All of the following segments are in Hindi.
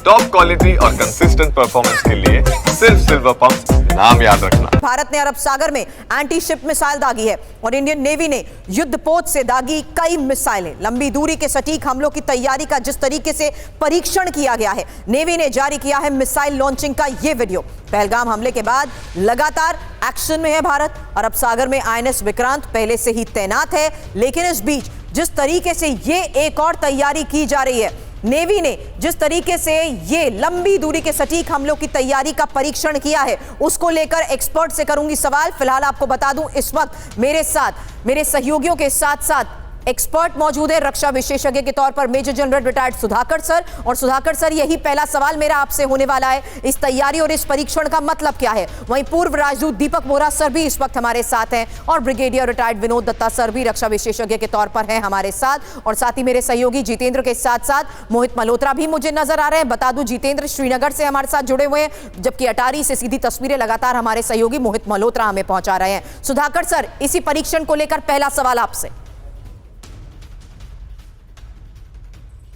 टॉप क्वालिटी और कंसिस्टेंट परफॉर्मेंस के लिए सिर्फ सिल्वर पंप नाम याद रखना। भारत ने अरब सागर में एंटी शिप मिसाइल दागी है और इंडियन नेवी ने युद्धपोत से दागी कई मिसाइलें। लंबी दूरी के सटीक हमलों की तैयारी का जिस तरीके से परीक्षण किया गया है, नेवी ने जारी किया है मिसाइल लॉन्चिंग का ये वीडियो। पहलगाम हमले के बाद लगातार एक्शन में है भारत। अरब सागर में आईएनएस विक्रांत पहले से ही तैनात है, लेकिन इस बीच जिस तरीके से ये एक और तैयारी की जा रही है, नेवी ने जिस तरीके से ये लंबी दूरी के सटीक हमलों की तैयारी का परीक्षण किया है, उसको लेकर एक्सपर्ट से करूंगी सवाल। फिलहाल आपको बता दूं, इस वक्त मेरे साथ मेरे सहयोगियों के साथ साथ एक्सपर्ट मौजूद है। रक्षा विशेषज्ञ के तौर पर major general retired Sudhakar sir. और सुधाकर सर, यही पहला सवाल मेरा आपसे होने वाला है, इस तैयारी और इस परीक्षण का मतलब क्या है? वहीं पूर्व राजदूत दीपक बोहरा सर भी इस वक्त हमारे साथ हैं और brigadier retired Vinod Dutta sir भी रक्षा विशेषज्ञ के तौर पर हैं हमारे साथ। और साथ ही मेरे सहयोगी जितेंद्र के साथ साथ मोहित मल्होत्रा भी मुझे नजर आ रहे हैं। बता दूं, जितेंद्र श्रीनगर से हमारे साथ जुड़े हुए हैं, जबकि अटारी से सीधी तस्वीरें लगातार हमारे सहयोगी मोहित मल्होत्रा हमें पहुंचा रहे हैं। सुधाकर सर, इसी परीक्षण को लेकर पहला सवाल आपसे।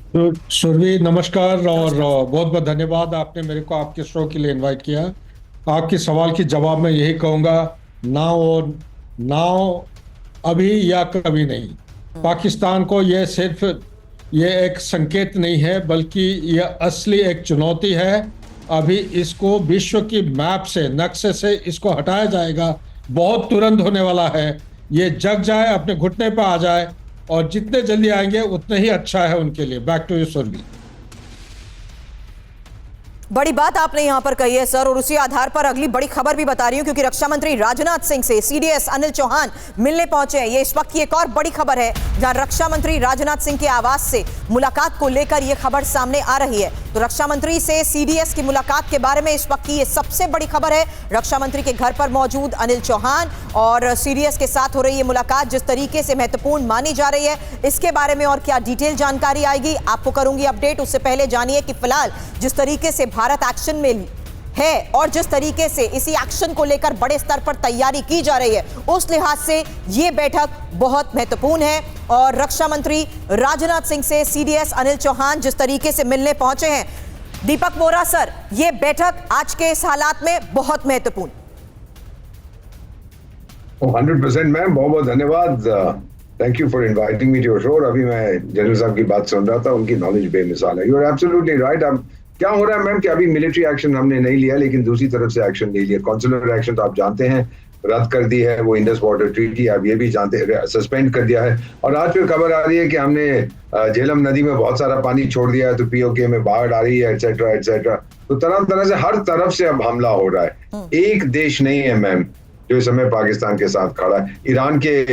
तो सुरभि नमस्कार और बहुत बहुत धन्यवाद, आपने मेरे को आपके शो के लिए इनवाइट किया। आपके सवाल के जवाब में यही कहूँगा, नाउ अभी या कभी नहीं। पाकिस्तान को ये सिर्फ ये एक संकेत नहीं है, बल्कि ये असली एक चुनौती है। अभी इसको विश्व की मैप से, नक्शे से इसको हटाया जाएगा, बहुत तुरंत होने वाला है। ये जग जाए, अपने घुटने पर आ जाए, और जितने जल्दी आएंगे उतने ही अच्छा है उनके लिए। Back to you Surbhi. बड़ी बात आपने यहां पर कही है सर, और उसी आधार पर अगली बड़ी खबर भी बता रही हूं, क्योंकि रक्षा मंत्री राजनाथ सिंह से सीडीएस अनिल चौहान मिलने पहुंचे हैं। ये इस वक्त की एक और बड़ी खबर है, जहां रक्षा मंत्री राजनाथ सिंह के आवास से मुलाकात को लेकर यह खबर सामने आ रही है। तो रक्षा मंत्री से सीडीएस की मुलाकात के बारे में इस वक्त की यह सबसे बड़ी खबर है। रक्षा मंत्री के घर पर मौजूद अनिल चौहान और सीडीएस के साथ हो रही है मुलाकात, जिस तरीके से महत्वपूर्ण मानी जा रही है, इसके बारे में और क्या डिटेल जानकारी आएगी आपको करूंगी अपडेट। उससे पहले जानिए कि फिलहाल जिस तरीके से भारत एक्शन में है और जिस तरीके से इसी एक्शन को लेकर बड़े स्तर पर तैयारी की जा रही है, उस लिहाज से यह बैठक बहुत महत्वपूर्ण है। और रक्षा मंत्री राजनाथ सिंह से सीडीएस अनिल चौहान जिस तरीके से मिलने पहुंचे हैं, दीपक बोहरा सर, यह बैठक आज के इस हालात में बहुत महत्वपूर्ण। 100% मैम, बहुत बहुत धन्यवाद। Thank you for inviting me to your show. अभी मैं जनरल साहब की बात सुन रहा था, उनकी नॉलेज बेमिसाल है। You are absolutely right. अब क्या हो रहा है मैम कि अभी मिलिट्री एक्शन हमने नहीं लिया, लेकिन दूसरी तरफ से एक्शन ले लिया। कॉन्सुलर एक्शन तो आप जानते हैं, रद्द कर दी है वो इंडस वाटर ट्रीटी, आप ये भी जानते हैं, सस्पेंड कर दिया है। और आज फिर खबर आ रही है कि हमने झेलम नदी में बहुत सारा पानी छोड़ दिया है, तो पीओके में बाढ़ आ रही है, एटसेट्रा एटसेट्रा। तो तरह तरह से हर तरफ से अब हमला हो रहा है। एक देश नहीं है मैम जो इस समय पाकिस्तान के साथ खड़ा है। ईरान के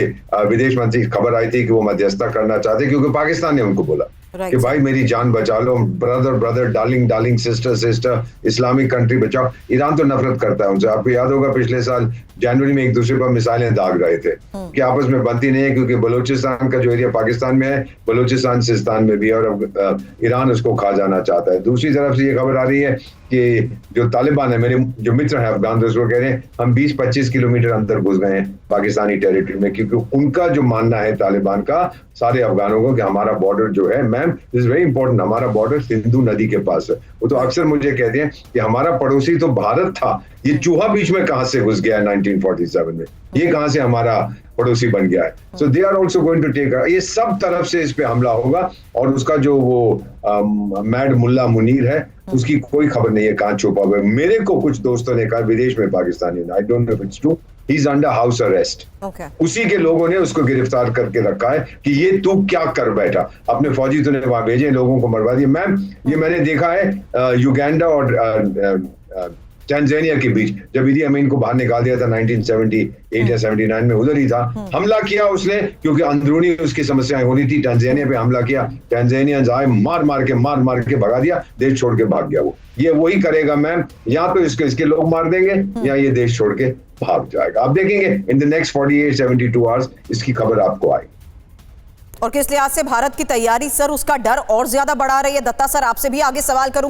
विदेश मंत्री खबर आई थी कि वो मध्यस्थता करना चाहते, क्योंकि पाकिस्तान ने उनको बोला कि भाई मेरी जान बचा लो, brother brother, darling darling, sister sister, Islamic country बचाओ। ईरान तो नफरत करता है उनसे। आपको याद होगा पिछले साल जनवरी में एक दूसरे पर मिसाइलें दाग रहे थे कि आपस में बनती नहीं है, क्योंकि बलूचिस्तान का जो एरिया पाकिस्तान में है, बलूचिस्तान सिस्तान में भी है, और अब ईरान उसको खा जाना चाहता है। दूसरी तरफ से ये खबर आ रही है कि जो तालिबान है, मेरे जो मित्र हैं अफगान दोस्त, वो कह रहे हैं हम 20-25 किलोमीटर अंदर घुस गए हैं पाकिस्तानी टेरिटरी में, क्योंकि उनका जो मानना है तालिबान का सारे अफगानों को कि हमारा बॉर्डर जो है मैम, इज वेरी इंपॉर्टेंट, हमारा बॉर्डर सिंधु नदी के पास है। वो तो अक्सर मुझे कहते हैं कि हमारा पड़ोसी तो भारत था, ये चूहा बीच में कहां से घुस गया है 1947 में, ये कहां से हमारा पड़ोसी बन गया है। So they are also going to take, ये सब तरफ से इस पे हमला होगा। और उसका जो वो मैड मुल्ला मुनीर है, उसकी कोई खबर नहीं है कहां छुपा हुआ है। मेरे को कुछ दोस्तों ने कहा विदेश में, Pakistani, I don't know if it's true, he is under house arrest. उसी के लोगों ने उसको गिरफ्तार करके रखा है कि ये तू क्या कर बैठा, अपने फौजी तूने वहां भेजे, लोगों को मरवा दिया। मैम ये मैंने देखा है युगांडा और टैंजानिया के बीच, जब इदी अमीन को बाहर निकाल दिया था 1978 या 79 में, उधर ही था, हमला किया उसने, क्योंकि अंदरूनी उसकी समस्याएं हो रही थी। टैंजानिया पे हमला किया, टैंजानियंस आए, मार मार के भगा दिया, देश छोड़ के भाग गया वो। ये वही करेगा मैम, या तो इसके लोग मार देंगे या ये देश छोड़ के भाग जाएगा। आप देखेंगे इन द नेक्स्ट 48-72 आवर्स इसकी खबर आपको आएगी। और किस लिहाज से भारत की तैयारी सर उसका डर और ज्यादा बढ़ा रही है? दत्ता सर, आपसे भी आगे सवाल करूंगा।